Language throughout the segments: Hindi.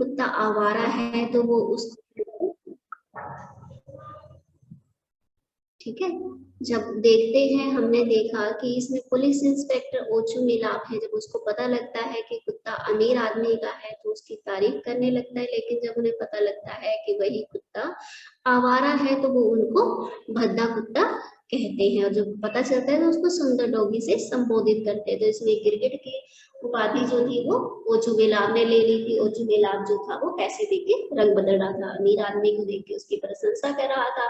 कुत्ता आवारा है तो वो उस, ठीक है। जब देखते हैं, हमने देखा कि इसमें पुलिस इंस्पेक्टर ओचू मिलाप है, जब उसको पता लगता है कि कुत्ता अमीर आदमी का है तो उसकी तारीफ करने लगता है, लेकिन जब उन्हें पता लगता है कि वही कुत्ता आवारा है तो वो उनको भद्दा कुत्ता कहते हैं, और जब पता चलता है तो उसको सुंदर डॉगी से संबोधित करते हैं। तो इसमें गिरगिट की उपाधि जो थी वो ओचू मिलाप ने ले ली थी। ओचू मिलाप जो था वो पैसे देके रंग बदल रहा था, अमीर आदमी को देख के उसकी प्रशंसा कर रहा था,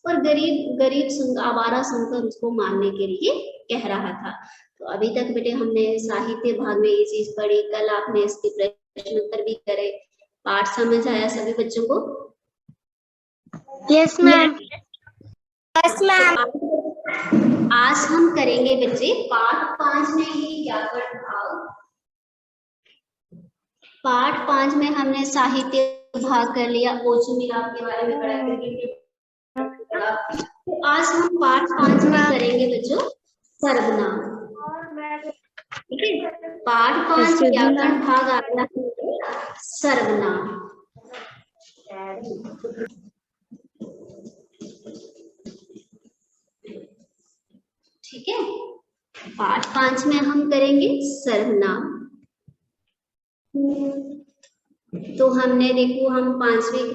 और गरीब गरीब आवारा सुनकर उसको मारने के लिए कह रहा था। तो अभी तक बेटे हमने साहित्य भाग में ये चीज पढ़ी, कल आपने इसके प्रश्न उत्तर भी करे। पाठ समझ आया सभी बच्चों को? Yes ma'am. Yes ma'am. आज हम करेंगे बच्चे पाठ 5 में ही व्याकरण भाग। पाठ 5 में हमने साहित्य भाग कर लिया, ओचू मिलाप के बारे में पढ़ा। तो आज हम पाठ 5 में करेंगे बच्चों सर्वनाम, ठीक है। पाठ 5 व्याकरण भाग आ गया सर्वनाम। ठीक है, पाठ 5 में हम करेंगे सर्वनाम। तो हमने देखो, हम 5वीं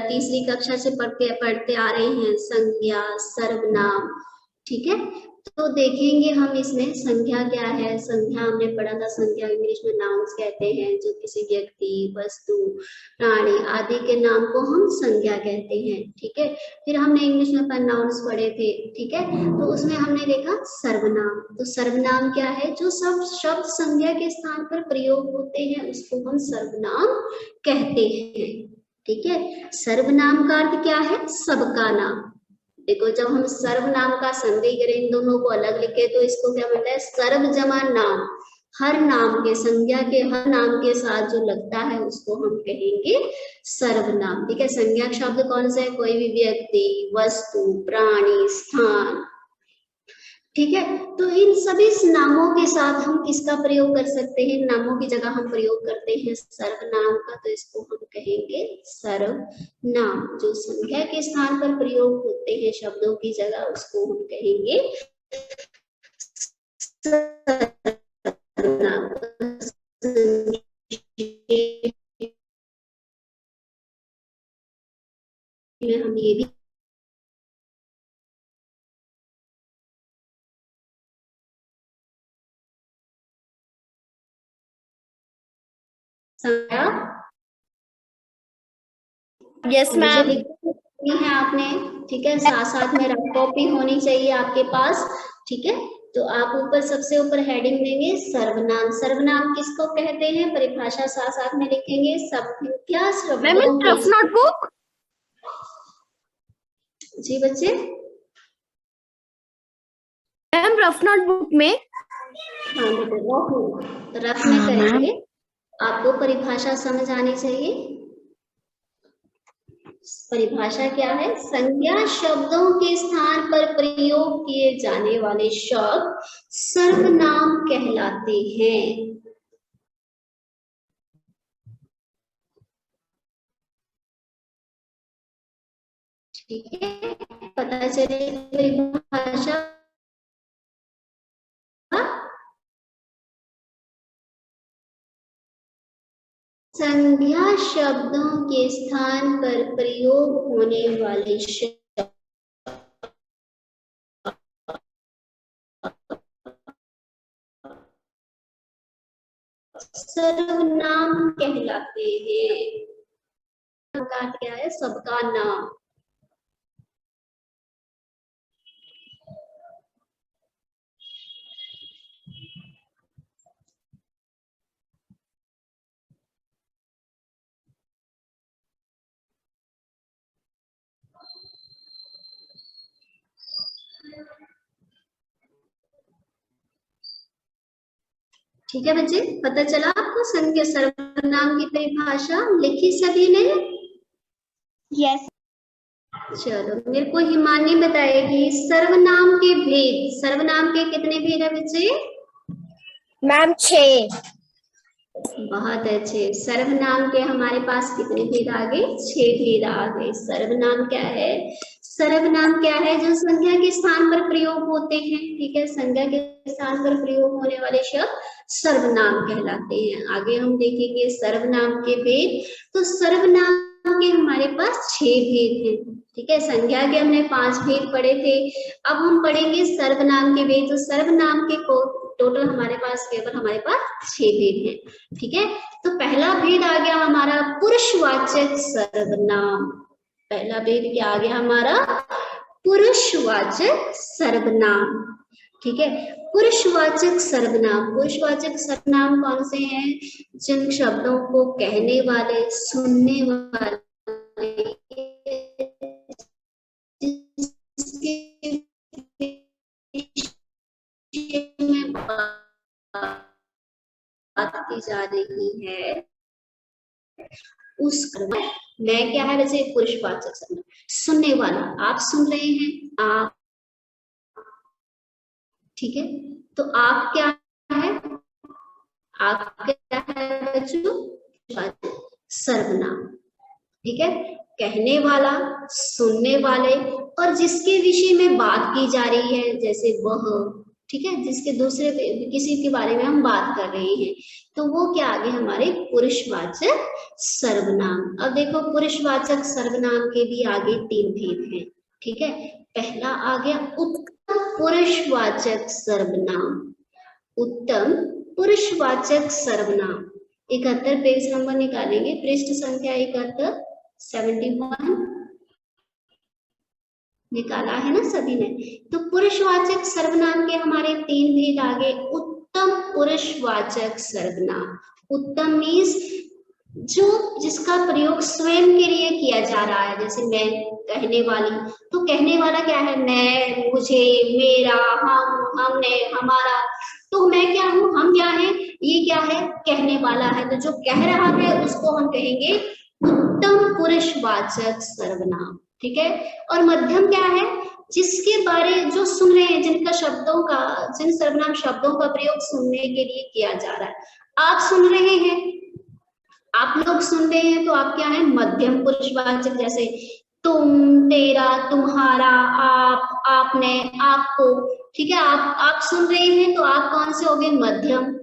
तीसरी कक्षा से पढ़ते आ रहे हैं संज्ञा सर्वनाम, ठीक है। तो देखेंगे हम इसमें संज्ञा क्या है। संज्ञा हमने पढ़ा था, संज्ञा इंग्लिश में नाउन्स कहते हैं, जो किसी व्यक्ति, वस्तु, प्राणी आदि के नाम को हम संज्ञा कहते हैं, ठीक है। फिर हमने इंग्लिश में प्रोनाउंस पढ़े थे, ठीक है। तो उसमें हमने देखा सर्वनाम। तो सर्वनाम क्या है? जो सब शब्द संज्ञा के स्थान पर प्रयोग होते हैं उसको हम सर्वनाम कहते हैं, ठीक है। सर्वनाम का अर्थ क्या है? सबका नाम। देखो, जब हम सर्वनाम का संधि करें, इन दोनों को अलग लिखे तो इसको क्या बोलते हैं? सर्व जमा नाम। हर नाम के, संज्ञा के हर नाम के साथ जो लगता है उसको हम कहेंगे सर्वनाम, ठीक है। संज्ञा शब्द कौन से है? कोई भी व्यक्ति, वस्तु, प्राणी, स्थान, ठीक है। तो इन सभी नामों के साथ हम किसका प्रयोग कर सकते हैं? नामों की जगह हम प्रयोग करते हैं सर्वनाम का, तो इसको हम कहेंगे सर्वनाम। जो संख्या के स्थान पर प्रयोग होते हैं शब्दों की जगह, उसको हम कहेंगे सर्वनाम। हम ये भी यस मैम। है आपने, ठीक है। साथ साथ में रफ कॉपी होनी चाहिए आपके पास, ठीक है। तो आप ऊपर सबसे ऊपर हेडिंग देंगे सर्वनाम। सर्वनाम किसको कहते हैं? परिभाषा साथ साथ में लिखेंगे। संख्या शब्दों के, रफ नोटबुक। जी बच्चे, मैम रफ नोटबुक में। हाँ बेटे, रफ में करेंगे। आपको परिभाषा समझ आनी चाहिए। परिभाषा क्या है? संज्ञा शब्दों के स्थान पर प्रयोग किए जाने वाले शब्द सर्वनाम कहलाते हैं, ठीक है। पता चले परिभाषा। संज्ञा शब्दों के स्थान पर प्रयोग होने वाले शब्द सर्वनाम कहलाते हैं। का क्या है? सबका नाम। ठीक है बच्चे, पता चला आपको संज्ञा सर्वनाम की परिभाषा? लिखी सभी ने? यस। चलो, मेरे को हिमानी बताएगी सर्वनाम के भेद। सर्वनाम के कितने भेद है बच्चे? मैम 6। बहुत अच्छे। सर्वनाम के हमारे पास कितने भेद आ गए? 6 भेद आ गए। सर्वनाम क्या है? सर्वनाम क्या है? जो संज्ञा के स्थान पर प्रयोग होते हैं, ठीक है, संज्ञा के स्थान पर प्रयोग होने वाले शब्द सर्वनाम कहलाते हैं। आगे हम देखेंगे सर्वनाम के भेद। तो सर्वनाम के हमारे पास 6 भेद हैं, ठीक है। संज्ञा के हमने 5 भेद पढ़े थे, अब हम पढ़ेंगे सर्वनाम के भेद। तो सर्वनाम के टोटल हमारे पास केवल हमारे पास 6 भेद हैं, ठीक है। तो पहला भेद आ गया हमारा पुरुषवाचक सर्वनाम। पहला भेद क्या आ गया हमारा? पुरुषवाचक सर्वनाम, ठीक है। पुरुषवाचक सर्वनाम, पुरुषवाचक सर्वनाम कौन से हैं? जिन शब्दों को कहने वाले, सुनने वाले, में बात की जा रही है उस मैं क्या है वैसे पुरुषवाचक सर्वनाम। सुनने वाला, आप सुन रहे हैं, आप, ठीक है। तो आप क्या है? आप क्या है बच्चों? सर्वनाम, ठीक है। कहने वाला, सुनने वाले, और जिसके विषय में बात की जा रही है, जैसे वह, ठीक है, जिसके दूसरे किसी के बारे में हम बात कर रहे हैं, तो वो क्या आगे हमारे पुरुषवाचक सर्वनाम। अब देखो पुरुषवाचक सर्वनाम के भी आगे 3 भेद हैं, ठीक है। पहला आ गया उत्तम पुरुषवाचक सर्वनाम। उत्तम पुरुषवाचक सर्वनाम। 71 पेज नंबर निकालेंगे, पृष्ठ संख्या 71, 71 निकाला है ना सभी ने। तो पुरुषवाचक सर्वनाम के हमारे 3 भेद आ गए। उत्तम पुरुषवाचक सर्वनाम। उत्तम मीन्स जो जिसका प्रयोग स्वयं के लिए किया जा रहा है, जैसे मैं, कहने वाली। तो कहने वाला क्या है? मैं, मुझे, मेरा, हम, हमने, हमारा। तो मैं क्या हूँ? हम क्या है? ये क्या है? कहने वाला है। तो जो कह रहा है उसको हम कहेंगे उत्तम पुरुषवाचक सर्वनाम, ठीक है। और मध्यम क्या है? जिसके बारे, जो सुन रहे हैं, जिनका शब्दों का, जिन सर्वनाम शब्दों का प्रयोग सुनने के लिए किया जा रहा है। आप सुन रहे हैं, आप लोग सुन रहे हैं, तो आप क्या है? मध्यम पुरुषवाचक, जैसे तुम, तेरा, तुम्हारा, आप, आपने, आपको, ठीक है। आप सुन रहे हैं, तो आप कौन से हो गए? मध्यम।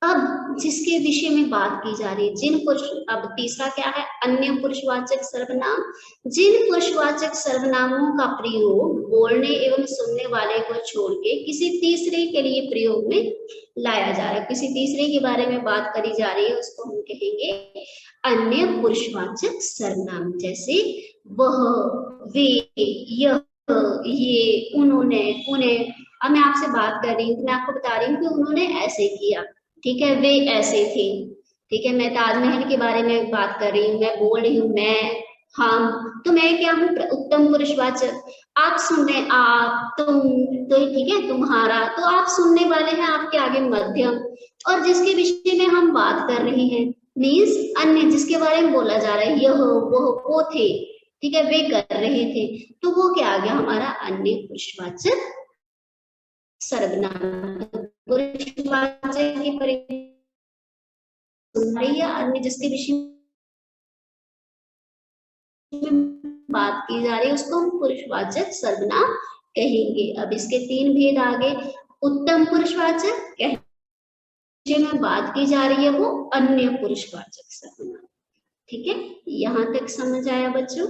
अब जिसके विषय में बात की जा रही है, जिन पुरुष, अब तीसरा क्या है? अन्य पुरुषवाचक सर्वनाम। जिन पुरुषवाचक सर्वनामों का प्रयोग बोलने एवं सुनने वाले को छोड़ के किसी तीसरे के लिए प्रयोग में लाया जा रहा है, किसी तीसरे के बारे में बात करी जा रही है, उसको हम कहेंगे अन्य पुरुषवाचक सर्वनाम। जैसे वह, वे, यह, ये, उन्होंने, उन्हें। अब मैं आपसे बात कर रही हूँ, मैं आपको बता रही हूँ कि उन्होंने ऐसे किया, ठीक है, वे ऐसे थे, ठीक है। मैं ताजमहल के बारे में बात कर रही हूँ, मैं बोल रही हूँ मैं, हम। तो मैं क्या हूँ? उत्तम पुरुषवाचक। आप सुन रहे, आप, तुम, तो ठीक है, तुम्हारा। तो आप सुनने वाले हैं, आपके आगे मध्यम। और जिसके विषय में हम बात कर रहे हैं मीन्स अन्य, जिसके बारे में बोला जा रहा है, यह, वो थे, ठीक है, वे कर रहे थे। तो वो क्या आ गया हमारा? अन्य पुरुषवाचक सर्वनाम। पुरुषवाचक की सुन रही है, अन्य जिसके विषय में बात की जा रही है उसको हम पुरुषवाचक सर्वनाम कहेंगे। अब इसके 3 भेद आ गए। उत्तम पुरुषवाचक, कहने में बात की जा रही है, वो अन्य पुरुषवाचक सर्वनाम, ठीक है। यहाँ तक समझ आया बच्चों?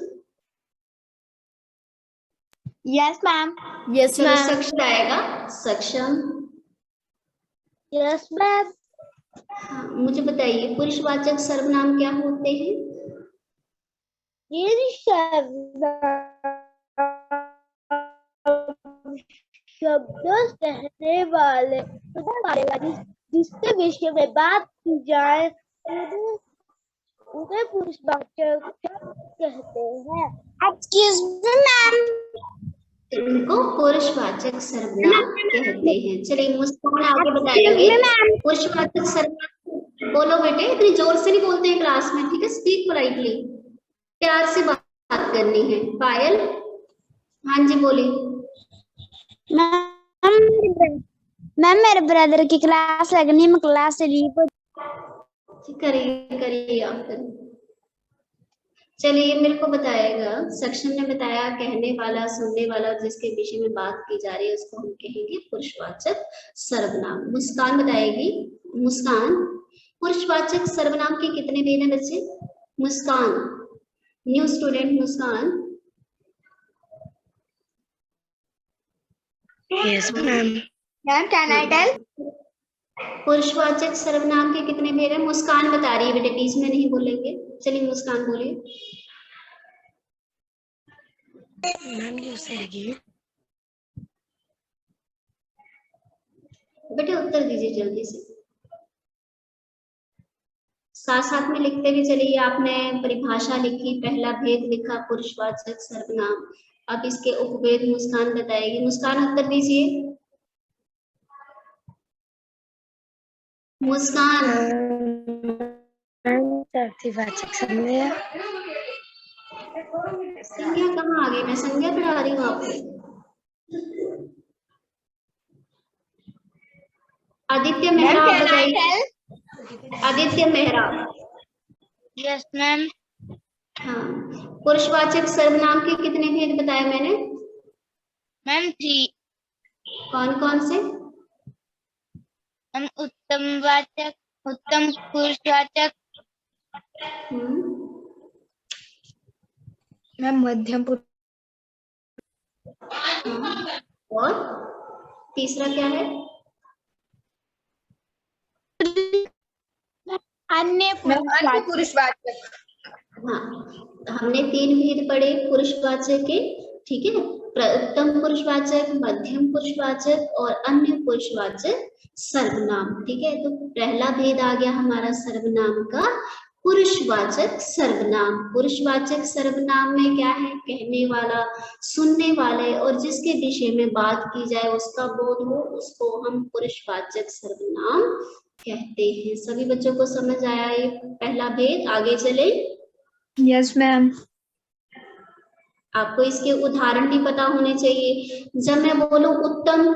Yes ma'am. यस चलो मैम। सक्षम आएगा, सक्षम। Yes ma'am. हाँ, मुझे बताइए पुरुषवाचक सर्वनाम क्या होते हैं? ये शब्द कहने वाले, जिसके विषय में बात की जाए उन्हें पुरुषवाचक कहते हैं। Excuse me ma'am. इनको पुरुषवाचक सर्वनाम कहते हैं। चलिए मुस्कान आगे बताएंगे पुरुषवाचक सर्वनाम। बोलो बेटे, इतनी जोर से नहीं बोलते हैं क्लास में, ठीक है। स्पीक पोलाइटली, प्यार से बात करनी है। पायल, हाँ जी बोलिए। मैम मेरे ब्रदर की क्लास लगनी, मैं क्लास से लीव। करिए करिए आप करिए। चलिए मेरे को बताएगा, सेक्शन ने बताया कहने वाला, सुनने वाला, जिसके विषय में बात की जा रही है उसको हम कहेंगे पुरुषवाचक सर्वनाम। मुस्कान बताएगी। मुस्कान, पुरुषवाचक सर्वनाम के कितने भेद हैं बच्चे? Muskan, new student Muskan. Yes ma'am. Ma'am can I tell? पुरुषवाचक सर्वनाम के कितने भेद हैं? मुस्कान बता रही है बेटे, बीच में नहीं बोलेंगे। चलिए मुस्कान बोलिए। मैम जो सही बेटे उत्तर दीजिए जल्दी से, साथ साथ में लिखते भी चलिए। आपने परिभाषा लिखी, पहला भेद लिखा पुरुषवाचक सर्वनाम, अब इसके उपभेद मुस्कान बताएगी। मुस्कान उत्तर दीजिए। मुस्कान, वाचक संज्ञा। संज्ञा कहाँ आ गई? मैं संज्ञा पढ़ा रही हूँ आपको। आदित्य मेहरा आप बताइए। आदित्य मेहरा। Yes ma'am. हाँ, पुरुषवाचक सर्वनाम के कितने भेद बताए मैंने? मैम 3। कौन कौन से? हम उत्तम वाचक, उत्तम पुरुषवाचक, मैम मध्यम पुरुष, और तीसरा क्या है? अन्य पुरुषवाचक। हाँ, हमने 3 भेद पढ़े पुरुषवाचक के, ठीक है। उत्तम पुरुषवाचक, मध्यम पुरुषवाचक और अन्य पुरुषवाचक सर्वनाम, ठीक है। तो पहला भेद आ गया हमारा सर्वनाम का, पुरुषवाचक सर्वनाम। पुरुषवाचक सर्वनाम में क्या है? कहने वाला, सुनने वाले और जिसके विषय में बात की जाए उसका बोध हो, उसको हम पुरुषवाचक सर्वनाम कहते हैं। सभी बच्चों को समझ आया ये पहला भेद? आगे चले। Yes ma'am. आपको इसके उदाहरण भी पता होने चाहिए। जब मैं बोलूं उत्तम,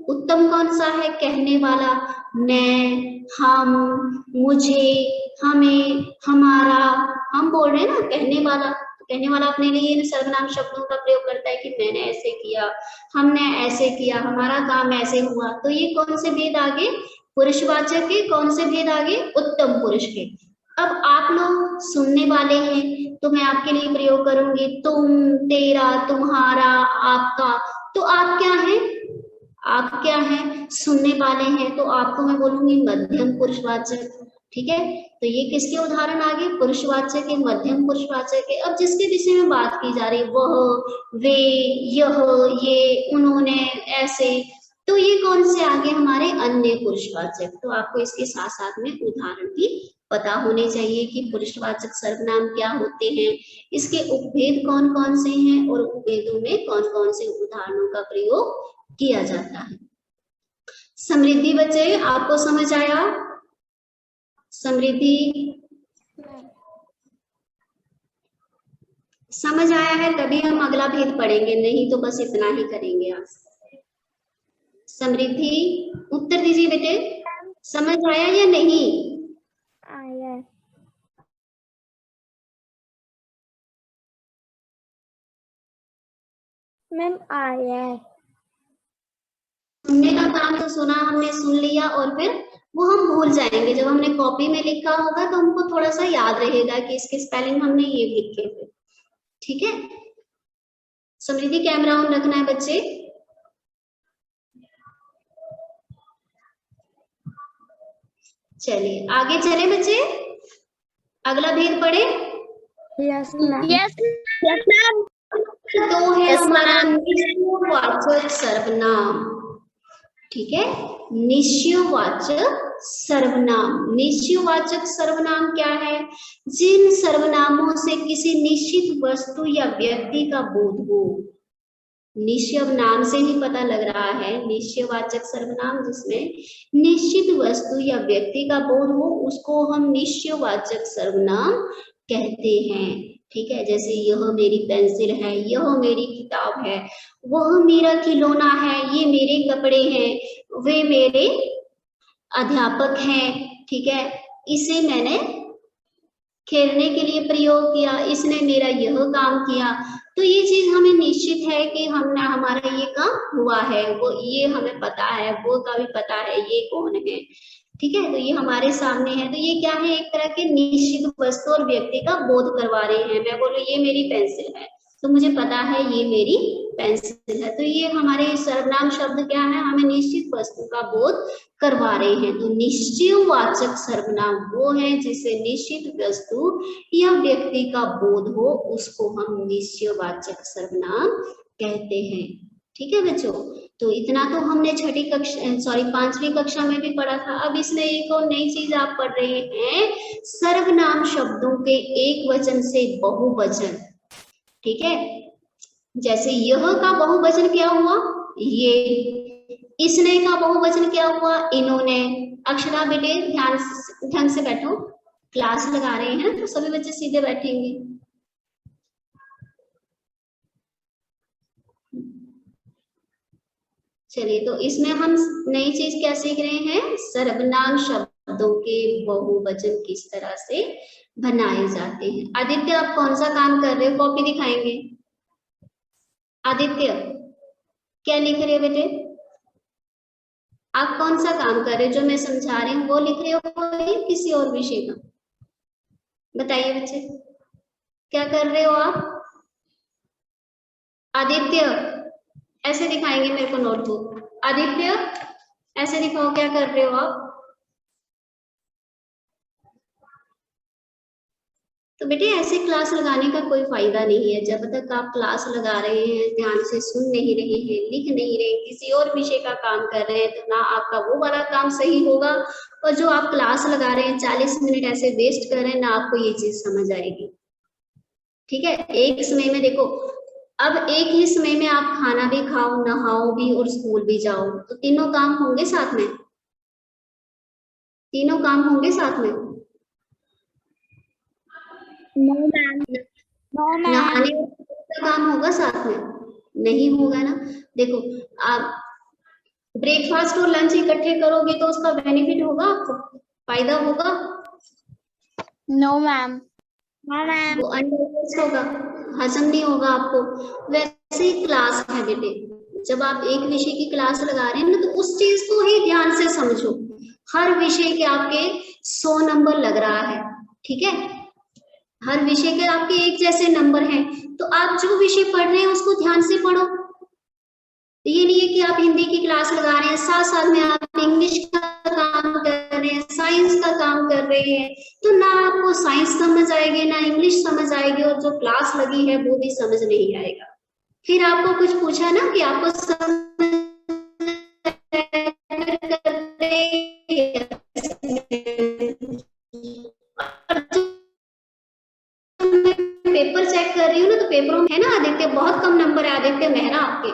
उत्तम कौन सा है? कहने वाला। मैं, हम, मुझे, हमें, हमारा, हम बोल रहे हैं ना कहने वाला। कहने वाला अपने लिए इन सर्वनाम शब्दों का प्रयोग करता है कि मैंने ऐसे किया, हमने ऐसे किया, हमारा काम ऐसे हुआ। तो ये कौन से भेद आगे? पुरुषवाचक के। कौन से भेद आगे? उत्तम पुरुष के। अब आप लोग सुनने वाले हैं तो मैं आपके लिए प्रयोग करूंगी तुम, तेरा, तुम्हारा, आपका। तो आप क्या हैं? आप क्या हैं? सुनने वाले हैं, तो आपको मैं बोलूंगी मध्यम पुरुषवाचक, ठीक है। तो ये किसके उदाहरण आगे? पुरुषवाचक के, मध्यम पुरुषवाचक के। अब जिसके विषय में बात की जा रही है, वह, वे, यह, ये, उन्होंने, ऐसे, तो ये कौन से आगे? हमारे अन्य पुरुषवाचक। तो आपको इसके साथ साथ में उदाहरण भी पता होने चाहिए कि पुरुषवाचक सर्वनाम क्या होते हैं, इसके उपभेद कौन कौन से हैं और उपभेदों में कौन कौन से उदाहरणों का प्रयोग किया जाता है। समृद्धि बच्चे आपको समझ आया? समृद्धि समझ आया है? तभी हम अगला भेद पढ़ेंगे, नहीं तो बस इतना ही करेंगे आज। समृद्धि उत्तर दीजिए बेटे, समझ आया या नहीं? आया मैम, आया। सुनने का काम तो सुना हमने, सुन लिया और फिर वो हम भूल जाएंगे। जब हमने कॉपी में लिखा होगा तो हमको थोड़ा सा याद रहेगा कि इसके स्पेलिंग हमने ये लिखे थे, ठीक है। समृद्धि कैमरा ऑन रखना है बच्चे। चलिए आगे चले बच्चे, अगला भेद पढ़े। Yes ma'am. Yes ma'am. तो है हमारा निश्चयवाचक सर्वनाम, ठीक है। निश्चयवाचक सर्वनाम। निश्चयवाचक सर्वनाम क्या है? जिन सर्वनामों से किसी निश्चित वस्तु या व्यक्ति का बोध हो। निश्चय नाम से ही पता लग रहा है, निश्चयवाचक सर्वनाम जिसमें निश्चित वस्तु या व्यक्ति का बोध हो उसको हम निश्चयवाचक सर्वनाम कहते हैं, ठीक है। जैसे यह मेरी पेंसिल है, यह मेरी किताब है, वह मेरा खिलौना है, ये मेरे कपड़े हैं, वे मेरे अध्यापक हैं, ठीक है। इसे मैंने खेलने के लिए प्रयोग किया, इसने मेरा यह काम किया। तो ये चीज हमें निश्चित है कि हमने हमारा ये काम हुआ है, वो ये हमें पता है, वो का भी पता है ये कौन है। ठीक है, तो ये हमारे सामने है, तो ये क्या है, एक तरह के निश्चित वस्तु और व्यक्ति का बोध करवा रहे हैं। मैं बोलूं ये मेरी पेंसिल है, तो मुझे पता है ये मेरी पेंसिल है। तो ये हमारे सर्वनाम शब्द क्या है, हमें निश्चित वस्तु का बोध करवा रहे हैं। तो निश्चयवाचक सर्वनाम वो है जिसे निश्चित वस्तु या व्यक्ति का बोध हो, उसको हम निश्चयवाचक सर्वनाम कहते हैं। ठीक है बच्चों, तो इतना तो हमने छठी कक्षा सॉरी 5वीं कक्षा में भी पढ़ा था। अब इसमें एक और नई चीज आप पढ़ रहे हैं, सर्वनाम शब्दों के एक वचन से बहुवचन। ठीक है, जैसे यह का बहुवचन क्या हुआ, ये, इसने का बहुवचन क्या हुआ, इन्होंने। अक्षरा बेटे ध्यान ढंग से बैठो, क्लास लगा रहे हैं तो सभी बच्चे सीधे बैठेंगे। चलिए, तो इसमें हम नई चीज क्या सीख रहे हैं, सर्वनाम शब्दों के बहुवचन किस तरह से बनाए जाते हैं। आदित्य आप कौन सा काम कर रहे हो, कॉपी दिखाएंगे। आदित्य क्या लिख रहे हो बेटे, आप कौन सा काम कर रहे हो, जो मैं समझा रही हूँ वो लिख रहे हो या किसी और विषय का, बताइए बच्चे क्या कर रहे हो आप। आदित्य ऐसे दिखाएंगे मेरे को नोटबुक, आदित्य ऐसे दिखाओ क्या कर रहे हो आप। तो बेटे ऐसे क्लास लगाने का कोई फायदा नहीं है, जब तक आप क्लास लगा रहे हैं, ध्यान से सुन नहीं रहे हैं, लिख नहीं रहे, किसी और विषय का काम कर रहे हैं, तो ना आपका वो वाला काम सही होगा, और जो आप क्लास लगा रहे हैं 40 मिनट ऐसे वेस्ट कर रहे हैं ना, आपको ये चीज समझ आएगी। ठीक है, एक समय में देखो, अब एक ही समय में आप खाना भी खाओ, नहाओ भी और स्कूल भी जाओ, तो तीनों काम होंगे साथ में, तीनों काम होंगे साथ में। नो मैम, नो मैम, नहाने का काम होगा साथ में, नहीं होगा ना। देखो, आप ब्रेकफास्ट और लंच इकट्ठे करोगे तो उसका बेनिफिट होगा, आपको फायदा होगा। नो मैम, नो मैम, वो अनडाइजेस्ट होगा, हजम नहीं होगा आपको। वैसे ही क्लास है बेटे, जब आप एक विषय की क्लास लगा रहे हैं ना, तो उस चीज को ही ध्यान से समझो। हर विषय के आपके 100 नंबर लग रहा है, ठीक है, हर विषय के आपके एक जैसे नंबर हैं, तो आप जो विषय पढ़ रहे हैं उसको ध्यान से पढ़ो। ये नहीं है कि आप हिंदी की क्लास लगा रहे हैं, साथ साथ में आप इंग्लिश का काम कर रहे हैं, साइंस का काम कर रहे हैं, तो ना आपको साइंस समझ आएगी ना इंग्लिश समझ आएगी, और जो क्लास लगी है वो भी समझ नहीं आएगा। फिर आपको कुछ पूछा ना कि आपको समझ पेपर चेक कर रही हूँ ना, तो पेपरों में है ना आदित्य, बहुत कम नंबर है आदित्य मेहरा आपके,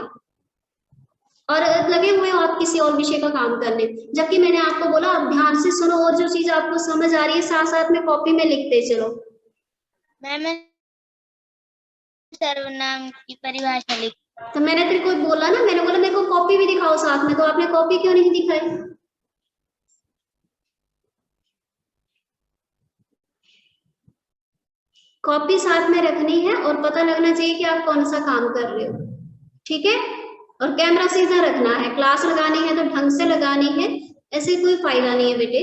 और लगे हुए हो आप किसी और विषय का काम करने, जबकि मैंने आपको बोला आप ध्यान से सुनो, और जो चीज आपको समझ आ रही है साथ साथ में कॉपी में लिखते चलो। मैम सर्वनाम की परिभाषा लिख। तो मैंने तेरे को बोला ना, मैंने बोला मेरे को कॉपी भी दिखाओ साथ में, तो आपने कॉपी क्यों नहीं दिखाई। कॉपी साथ में रखनी है और पता लगना चाहिए कि आप कौन सा काम कर रहे हो, ठीक है, और कैमरा सीधा रखना है। क्लास लगानी है तो ढंग से लगानी है, ऐसे कोई फायदा नहीं है बेटे,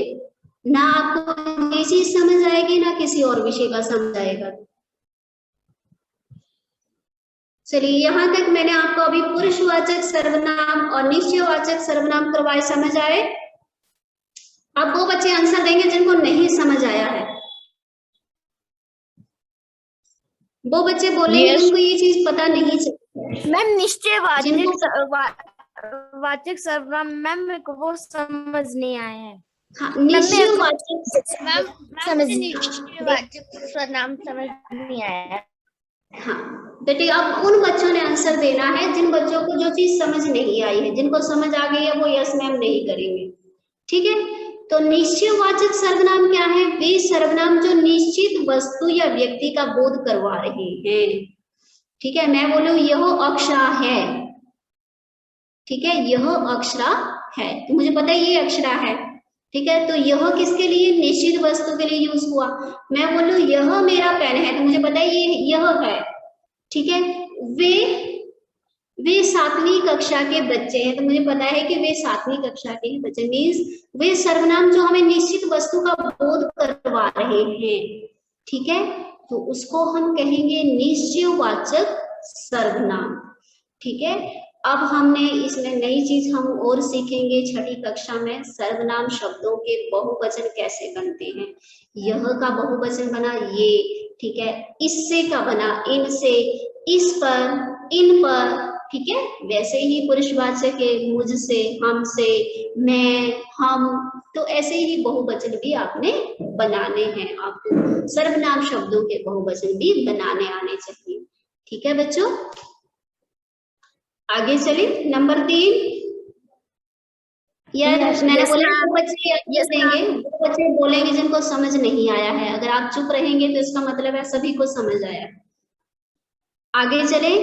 ना आपको ये चीज समझ आएगी ना किसी और विषय का समझ आएगा। चलिए, यहाँ तक मैंने आपको अभी पुरुषवाचक सर्वनाम और निश्चयवाचक सर्वनाम करवाए, समझ आए। अब वो बच्चे आंसर देंगे जिनको नहीं समझ आया है, वो बच्चे बोलेंगे जिनको ये चीज पता नहीं चली। मैम निश्चयवाचक सर्वनाम मैम मेरे को वो समझ नहीं आया है। हाँ, निश्चयवाचक मैम निश्चयवाचक सर्वनाम समझ नहीं आया। हाँ बेटे, अब उन बच्चों ने आंसर देना है जिन बच्चों को जो चीज समझ नहीं आई है, जिनको समझ आ गई है वो यस मैम नहीं करेंगे, ठीक है। तो निश्चयवाचक सर्वनाम क्या है, वे सर्वनाम जो निश्चित वस्तु या व्यक्ति का बोध करवा रहे हैं, ठीक है। मैं बोलूं यह अक्षरा है, ठीक है, यह अक्षरा है, तो मुझे पता है ये अक्षरा है, ठीक है, तो यह किसके लिए, निश्चित वस्तु के लिए यूज हुआ। मैं बोलूं यह मेरा पेन है, तो मुझे पता है ये यह है, ठीक है। वे 7वीं कक्षा के बच्चे हैं, तो मुझे पता है कि वे 7वीं कक्षा के ही बच्चे, मीन्स वे सर्वनाम जो हमें निश्चित वस्तु का बोध करवा रहे हैं, ठीक है, तो उसको हम कहेंगे निश्चयवाचक सर्वनाम, ठीक है। अब हमने इसमें नई चीज हम और सीखेंगे 6ठी कक्षा में, सर्वनाम शब्दों के बहुवचन कैसे बनते हैं। यह का बहुवचन बना ये, ठीक है, इससे का बना इनसे, इस पर, इन पर, ठीक है। वैसे ही पुरुषवाचक के मुझसे, हमसे, मैं, हम, तो ऐसे ही बहुवचन भी आपने बनाने हैं। आपको सर्वनाम शब्दों के बहुवचन भी बनाने आने चाहिए, ठीक है बच्चों। आगे चले, नंबर 3। या मैंने बोला वो बच्चे देंगे, वो बच्चे बोलेंगे जिनको समझ नहीं आया है। अगर आप चुप रहेंगे तो इसका मतलब है सभी को समझ आया। आगे चले,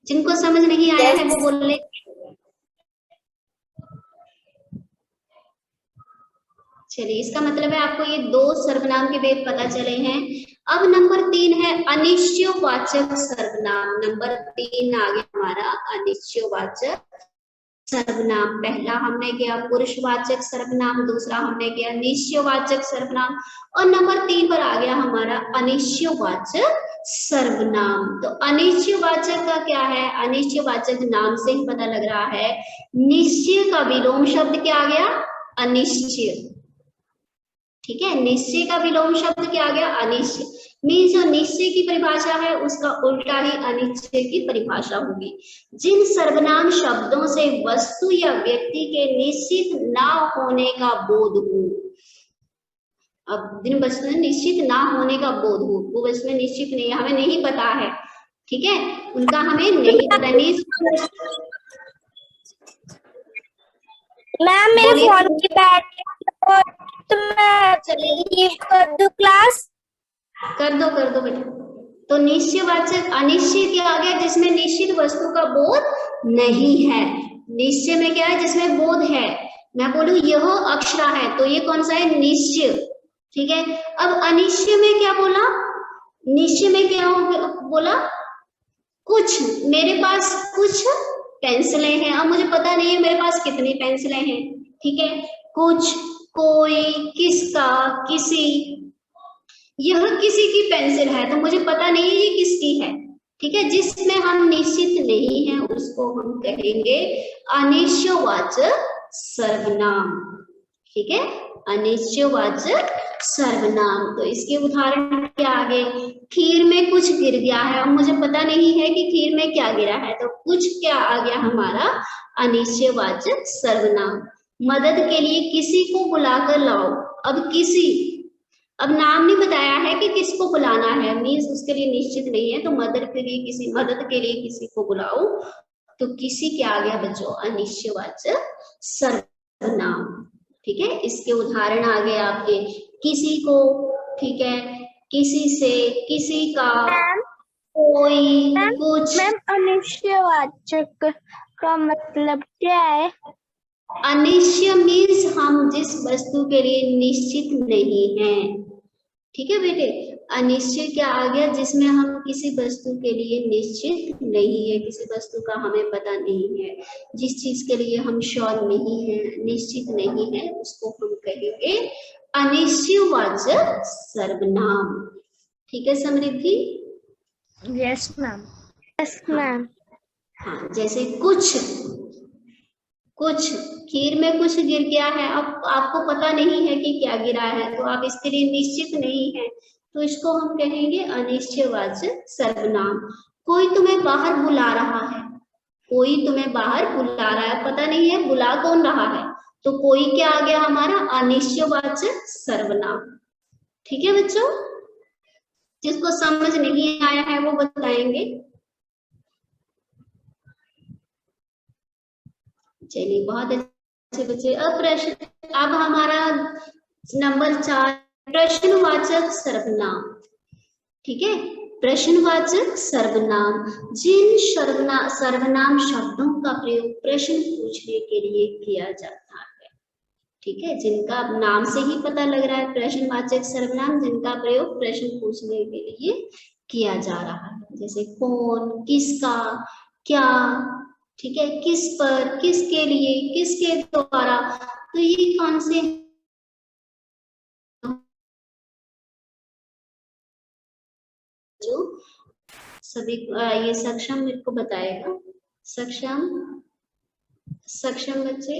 जिनको समझ नहीं आया है वो बोल ले। चलिए, इसका मतलब है आपको ये 2 सर्वनाम के भेद पता चले हैं। अब नंबर 3 है अनिश्चयवाचक सर्वनाम। नंबर 3 आ गया हमारा अनिश्चयवाचक सर्वनाम। पहला हमने किया पुरुषवाचक सर्वनाम, दूसरा हमने किया निश्चयवाचक सर्वनाम, और नंबर 3 पर आ गया हमारा अनिश्चयवाचक सर्वनाम। तो अनिश्चयवाचक का क्या है, अनिश्चयवाचक नाम से ही पता लग रहा है। निश्चय का विलोम शब्द क्या आ गया, अनिश्चय, ठीक है। निश्चय का विलोम शब्द क्या आ गया, अनिश्चय। मीन्स जो निश्चय की परिभाषा है उसका उल्टा ही अनिश्चय की परिभाषा होगी। जिन सर्वनाम शब्दों से वस्तु या व्यक्ति के निश्चित ना होने का बोध हो, अब जिन वस्तु निश्चित ना होने का बोध हो, वो वस्तु निश्चित नहीं, हमें नहीं पता है, ठीक है, उनका हमें नहीं पता। मैम मेरे फोन की बैटरी तो मैं लीव कर दूं क्लास। कर दो बेटा। तो निश्चयवाचक अनिश्चय क्या आ गया, जिसमें निश्चित वस्तु का बोध नहीं है। निश्चय में क्या है, जिसमें बोध है। मैं बोलूं यह अक्षरा है, तो ये कौन सा है, निश्चय, ठीक है। अब अनिश्चय में क्या बोला, निश्चय में क्या बोला, कुछ, मेरे पास कुछ पेंसिलें हैं, अब मुझे पता नहीं है मेरे पास कितनी पेंसिलें हैं, ठीक है। कुछ, कोई, किसका, किसी, यह किसी की पेंसिल है, तो मुझे पता नहीं है ये किसकी है, ठीक है। जिसमें हम निश्चित नहीं है उसको हम कहेंगे अनिश्चयवाचक सर्वनाम, ठीक है, अनिश्चयवाचक सर्वनाम। तो इसके उदाहरण क्या आगे, खीर में कुछ गिर गया है, अब मुझे पता नहीं है कि खीर में क्या गिरा है, तो कुछ क्या आ गया हमारा अनिश्चयवाचक सर्वनाम। मदद के लिए किसी को बुलाकर लाओ, अब किसी, अब नाम नहीं बताया है कि किसको बुलाना है, मीन्स उसके लिए निश्चित नहीं है, तो मदद के लिए किसी, मदद के लिए किसी को बुलाओ, तो किसी क्या आ गया बच्चों, अनिश्चयवाचक सर्वनाम, ठीक है। इसके उदाहरण आ गए आपके, किसी को, ठीक है, किसी से, किसी का, कोई, कुछ। मैम अनिश्चयवाचक का मतलब क्या है? अनिश्चय मीन्स हम जिस वस्तु के लिए निश्चित नहीं है, ठीक है बेटे। अनिश्चय क्या आ गया, जिसमें हम किसी वस्तु के लिए निश्चित नहीं है, किसी वस्तु का हमें पता नहीं है, जिस चीज के लिए हम श्योर नहीं है, निश्चित नहीं है, उसको हम कहेंगे अनिश्चयवाचक सर्वनाम, ठीक है Samriddhi. Yes ma'am, yes ma'am. हाँ, जैसे कुछ, कुछ, खीर में कुछ गिर गया है, अब आपको पता नहीं है कि क्या गिरा है, तो आप इसके लिए निश्चित नहीं है, तो इसको हम कहेंगे अनिश्चयवाचक सर्वनाम। कोई तुम्हें बाहर बुला रहा है, कोई तुम्हें बाहर बुला रहा है, पता नहीं है बुला कौन रहा है, तो कोई क्या आ गया हमारा अनिश्चयवाचक सर्वनाम, ठीक है बच्चों। जिसको समझ नहीं आया है वो बताएंगे। चलिए, बहुत अच्छे बच्चे। अब प्रश्न, अब हमारा नंबर 4 प्रश्नवाचक सर्वनाम, ठीक है। प्रश्नवाचक सर्वनाम, जिन सर्वनाम शब्दों का प्रयोग प्रश्न पूछने के लिए किया जाता है, ठीक है, जिनका नाम से ही पता लग रहा है प्रश्नवाचक सर्वनाम, जिनका प्रयोग प्रश्न पूछने के लिए किया जा रहा है, जैसे कौन, किसका, क्या, ठीक है, किस पर, किसके लिए, किसके द्वारा। तो ये कौन से जो सभी ये सक्षम मेरे को बताएगा। सक्षम, सक्षम बच्चे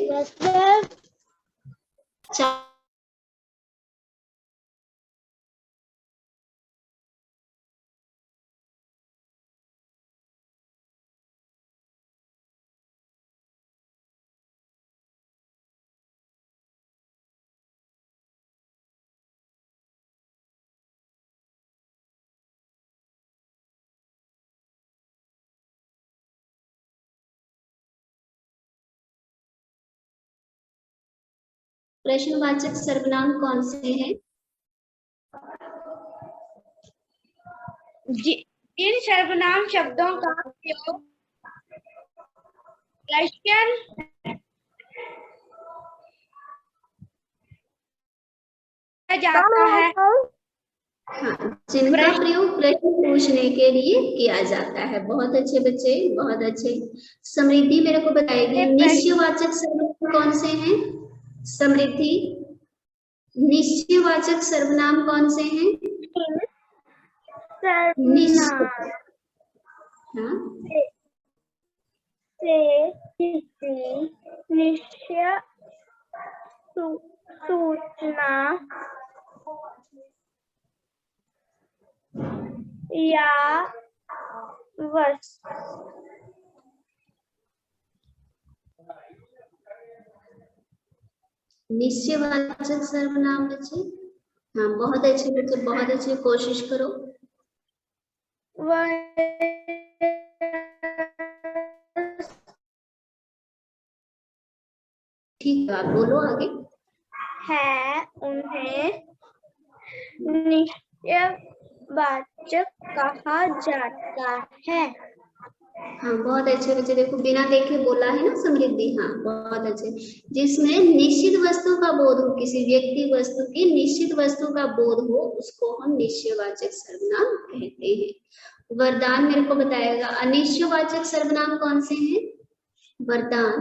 प्रश्नवाचक सर्वनाम कौन से हैं? जिन सर्वनाम शब्दों का प्रयोग क्वेश्चन जाता है, हाँ, जिनका प्रयोग प्रश्न पूछने के लिए किया जाता है। बहुत अच्छे बच्चे, बहुत अच्छे। समृद्धि मेरे को बताएगी निश्चयवाचक सर्वनाम कौन से हैं? समृद्धि, निश्चयवाचक सर्वनाम कौन से हैं? सर्वनाम हाँ, से किसी निश्चय सूचना या वस्तु निश्चयवाचक सर्वनाम बच्चे। हाँ, बहुत अच्छे बच्चे, बहुत अच्छे, कोशिश करो। ठीक है, आप बोलो आगे। है उन्हें निश्चयवाचक कहा जाता है। हाँ, बहुत अच्छे बच्चे, देखो बिना देखे बोला है ना समृद्धि। हाँ, बहुत अच्छे। जिसमें निश्चित वस्तु का बोध हो, किसी व्यक्ति वस्तु की निश्चित वस्तु का बोध हो, उसको हम निश्चयवाचक सर्वनाम कहते हैं। वरदान मेरे को बताएगा अनिश्चयवाचक सर्वनाम कौन से हैं? वरदान,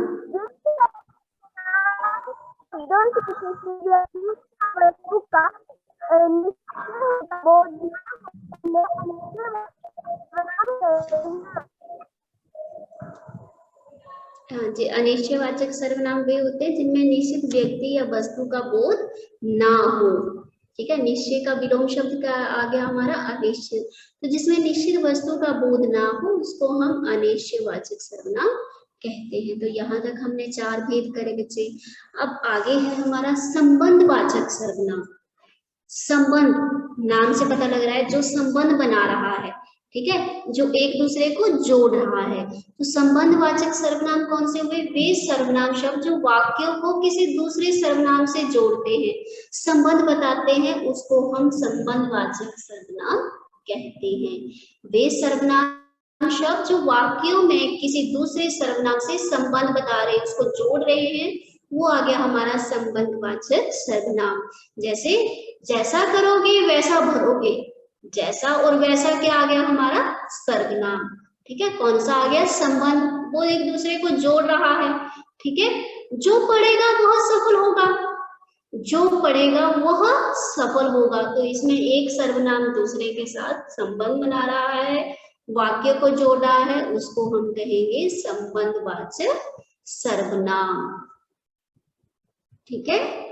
हाँ जी, अनिश्चयवाचक सर्वनाम वे होते हैं जिनमें निश्चित व्यक्ति या वस्तु का बोध ना हो। ठीक है, निश्चय का विलोम शब्द का आ गया हमारा अनिश्चित। तो जिसमें निश्चित वस्तु का बोध ना हो उसको हम अनिश्चयवाचक सर्वनाम कहते हैं। तो यहाँ तक हमने 4 भेद करे बच्चे। अब आगे है हमारा संबंधवाचक सर्वनाम। संबंध, नाम से पता लग रहा है जो संबंध बना रहा है, ठीक है, जो एक दूसरे को जोड़ रहा है। तो संबंधवाचक सर्वनाम कौन से हुए? वे सर्वनाम शब्द जो वाक्यों को किसी दूसरे सर्वनाम से जोड़ते हैं, संबंध बताते हैं, उसको हम संबंधवाचक सर्वनाम कहते हैं। वे सर्वनाम शब्द जो वाक्यों में किसी दूसरे सर्वनाम से संबंध बता रहे हैं, उसको जोड़ रहे हैं, वो आ गया हमारा संबंधवाचक सर्वनाम। जैसे जैसा करोगे वैसा भरोगे, जैसा और वैसा क्या आ गया हमारा? सर्वनाम। ठीक है, कौन सा आ गया? संबंध, वो एक दूसरे को जोड़ रहा है। ठीक है, जो पढ़ेगा वह सफल होगा, जो पढ़ेगा वह सफल होगा। तो इसमें एक सर्वनाम दूसरे के साथ संबंध बना रहा है, वाक्य को जोड़ रहा है, उसको हम कहेंगे संबंधवाचक सर्वनाम। ठीक है,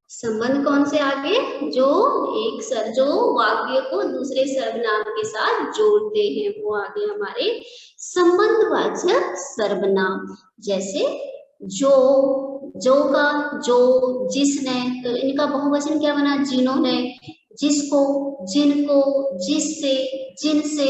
संबंध कौन से आगे? जो जो वाक्य को दूसरे सर्वनाम के साथ जोड़ते हैं, वो आगे हमारे संबंधवाचक सर्वनाम। जैसे जो का जो, जिसने, तो इनका बहुवचन क्या बना? जिन्होंने, जिसको, जिनको, जिससे, जिनसे।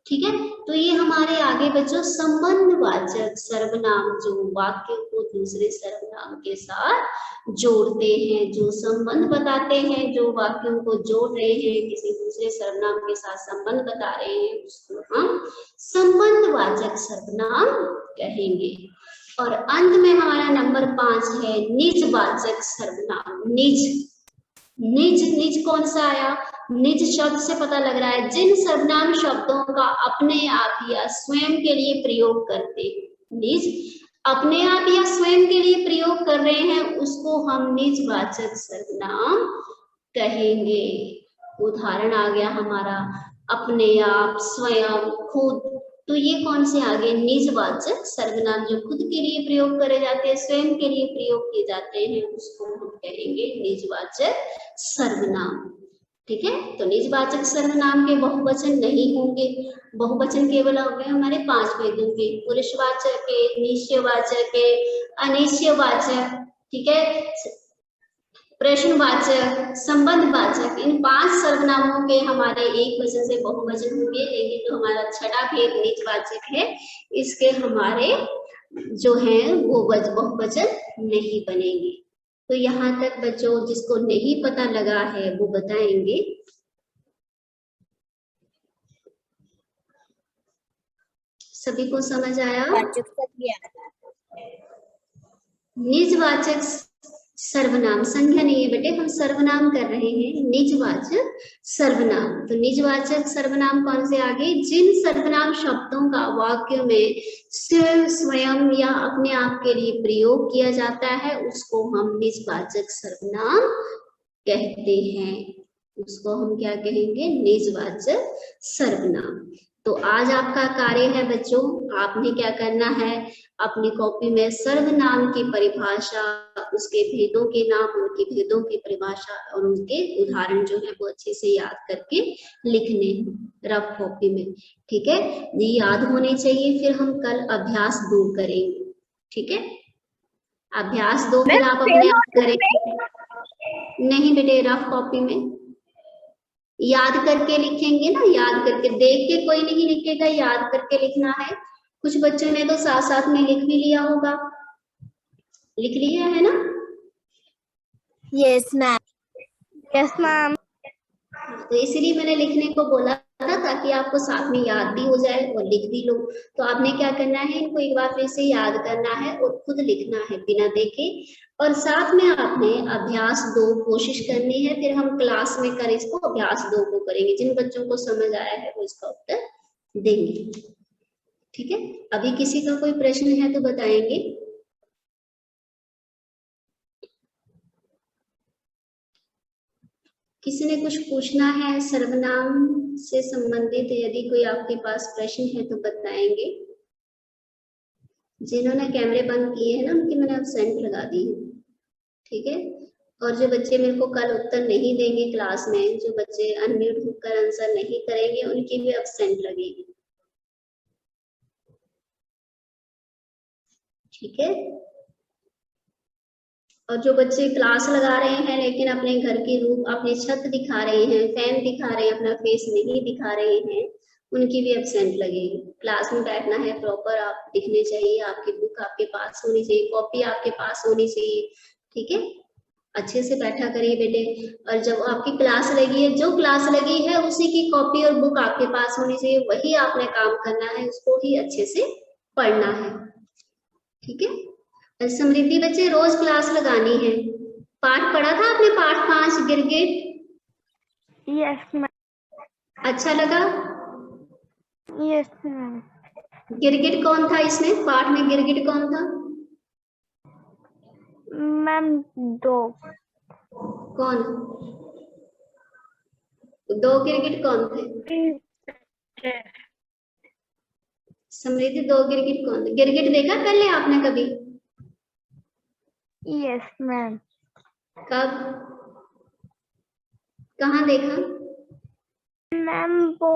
ठीक है, तो ये हमारे आगे बच्चों संबंधवाचक सर्वनाम जो वाक्य को दूसरे सर्वनाम के साथ जोड़ते हैं, जो संबंध बताते हैं, जो वाक्यों को जोड़ रहे हैं, किसी दूसरे सर्वनाम के साथ संबंध बता रहे हैं, उसको हम संबंधवाचक सर्वनाम कहेंगे। और अंत में हमारा नंबर 5 है निजवाचक सर्वनाम। निज, निज, निज कौन सा आया? निज शब्द से पता लग रहा है जिन सर्वनाम शब्दों का अपने आप या स्वयं के लिए प्रयोग करते हैं। निज अपने आप या स्वयं के लिए प्रयोग कर रहे हैं, उसको हम निजवाचक सर्वनाम कहेंगे। उदाहरण आ गया हमारा अपने आप, स्वयं, खुद। तो ये कौन से आ गए? निजवाचक सर्वनाम, जो खुद के लिए प्रयोग करे जाते हैं, स्वयं के लिए प्रयोग किए जाते हैं, उसको हम कहेंगे निजवाचक सर्वनाम। ठीक है, तो निजवाचक सर्वनाम के बहुवचन नहीं होंगे, बहुवचन केवल होंगे हमारे 5 वेदों के, पुरुषवाचक के, निश्चयवाचक के, अनिश्चयवाचक, ठीक है, प्रश्नवाचक, संबंधवाचक। इन 5 सर्वनामों के हमारे एक वचन से बहुवचन होंगे, लेकिन जो हमारा छठा भेद निजवाचक है, इसके हमारे जो है वो बहुवचन नहीं बनेंगे। तो यहाँ तक बच्चों जिसको नहीं पता लगा है वो बताएंगे। सभी को समझ आया? निजवाचक सर्वनाम, संज्ञा नहीं है बेटे, हम सर्वनाम कर रहे हैं। निजवाचक सर्वनाम, तो निजवाचक सर्वनाम कौन से आगे? जिन सर्वनाम शब्दों का वाक्य में सिर्फ स्वयं या अपने आप के लिए प्रयोग किया जाता है, उसको हम निजवाचक सर्वनाम कहते हैं। उसको हम क्या कहेंगे? निजवाचक सर्वनाम। तो आज आपका कार्य है बच्चों, आपने क्या करना है, अपनी कॉपी में सर्वनाम की परिभाषा, उसके भेदों के नाम, उनकी भेदों की परिभाषा और उनके उदाहरण जो है वो अच्छे से याद करके लिखने हैं रफ कॉपी में। ठीक है, ये याद होने चाहिए। फिर हम कल अभ्यास 2 करेंगे। ठीक है, अभ्यास 2 फिर आप अपने आप करेंगे। नहीं बेटे, रफ कॉपी में याद करके लिखेंगे ना, याद करके, देख के कोई नहीं लिखेगा, याद करके लिखना है। कुछ बच्चों ने तो साथ साथ में लिख भी लिया होगा, लिख लिया है ना? Yes ma'am. Yes ma'am. तो इसलिए मैंने लिखने को बोला था, ताकि आपको साथ में याद भी हो जाए और लिख भी लो। तो आपने क्या करना है, इनको एक बार फिर से याद करना है और खुद लिखना है बिना देखे। और साथ में आपने अभ्यास 2 कोशिश करनी है, फिर हम क्लास में कर इसको अभ्यास 2 को करेंगे। जिन बच्चों को समझ आया है वो इसका उत्तर देंगे। ठीक है, अभी किसी का कोई प्रश्न है तो बताएंगे। किसी ने कुछ पूछना है सर्वनाम से संबंधित? यदि कोई आपके पास प्रश्न है तो बताएंगे। जिन्होंने कैमरे बंद किए हैं ना, उनकी मैंने एब्सेंट लगा दी है। ठीक है, और जो बच्चे मेरे को कल उत्तर नहीं देंगे क्लास में, जो बच्चे अनम्यूट होकर आंसर नहीं करेंगे, उनकी भी एब्सेंट लगेगी। ठीक है, और जो बच्चे क्लास लगा रहे हैं लेकिन अपने घर की रूप, अपनी छत दिखा रहे हैं, फैन दिखा रहे हैं, अपना फेस नहीं दिखा रहे हैं, उनकी भी एब्सेंट लगेगी। क्लास में बैठना है प्रॉपर, आप दिखने चाहिए, आपकी बुक आपके पास होनी चाहिए, कॉपी आपके पास होनी चाहिए। ठीक है, अच्छे से बैठा करिए बेटे। और जब आपकी क्लास लगी है, जो क्लास लगी है उसी की कॉपी और बुक आपके पास होनी चाहिए, वही आपने काम करना है, उसको ही अच्छे से पढ़ना है। ठीक है, समृद्धि बच्चे रोज क्लास लगानी है। पाठ पढ़ा था आपने, पाठ 5 गिरगिट? Yes ma'am. अच्छा लगा? Yes ma'am. गिरगिट कौन था इसमें, पाठ में गिरगिट कौन था? मैम 2। कौन? 2 गिरगिट कौन थे? समृद्धि 2 गिरगिट कौन थे? गिरगिट देखा पहले आपने कभी? Yes ma'am. कब, कहाँ देखा? मैम वो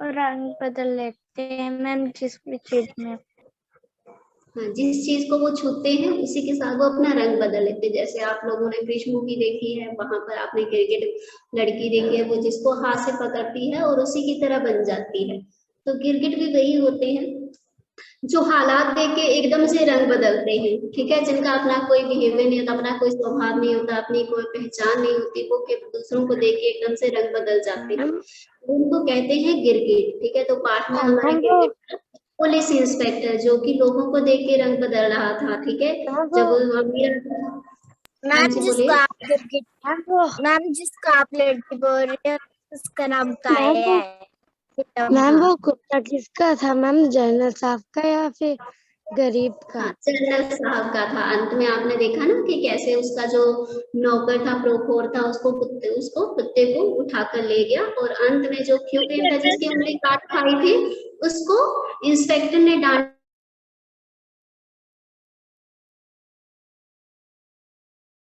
रंग बदल लेते हैं मैम जिस भी चीज में। हाँ, जिस चीज को वो छूते हैं उसी के साथ वो अपना रंग बदल लेते हैं। जैसे आप लोगों ने कृष्ण मूवी देखी है, वहां पर आपने गिरगिट लड़की देखी है, वो जिसको हाथ से पकड़ती है और उसी की तरह बन जाती है। तो गिरगिट भी वही होते हैं जो हालात देख के एकदम से रंग बदलते हैं। ठीक है, जिनका अपना कोई बिहेवियर नहीं होता, अपना कोई स्वभाव नहीं होता, अपनी कोई पहचान नहीं होती, वो दूसरों को देख के एकदम से रंग बदल जाते हैं, उनको कहते हैं गिरगिट। ठीक है, तो पाठ में हमारे गिरगिट पुलिस इंस्पेक्टर जो कि लोगों को देख के रंग बदल रहा था, ठीक है। जब वो अमीर, हाँ मैम जी जिसको बोलिए। आप लड़की मैम जिसको आप लड़की बोल रहे हो उसका नाम काया है। मैम वो कुत्ता किसका था मैम, जनरल साहब का या फिर गरीब का? हाँ, जनरल साहब का था। अंत में आपने देखा ना कि कैसे उसका जो नौकर था, प्रोखोर था, उसको कुत्ते को उठाकर ले गया, और अंत में जो क्यूपेन था जिसकी उंगली काट खाई थी, उसको इंस्पेक्टर ने डांट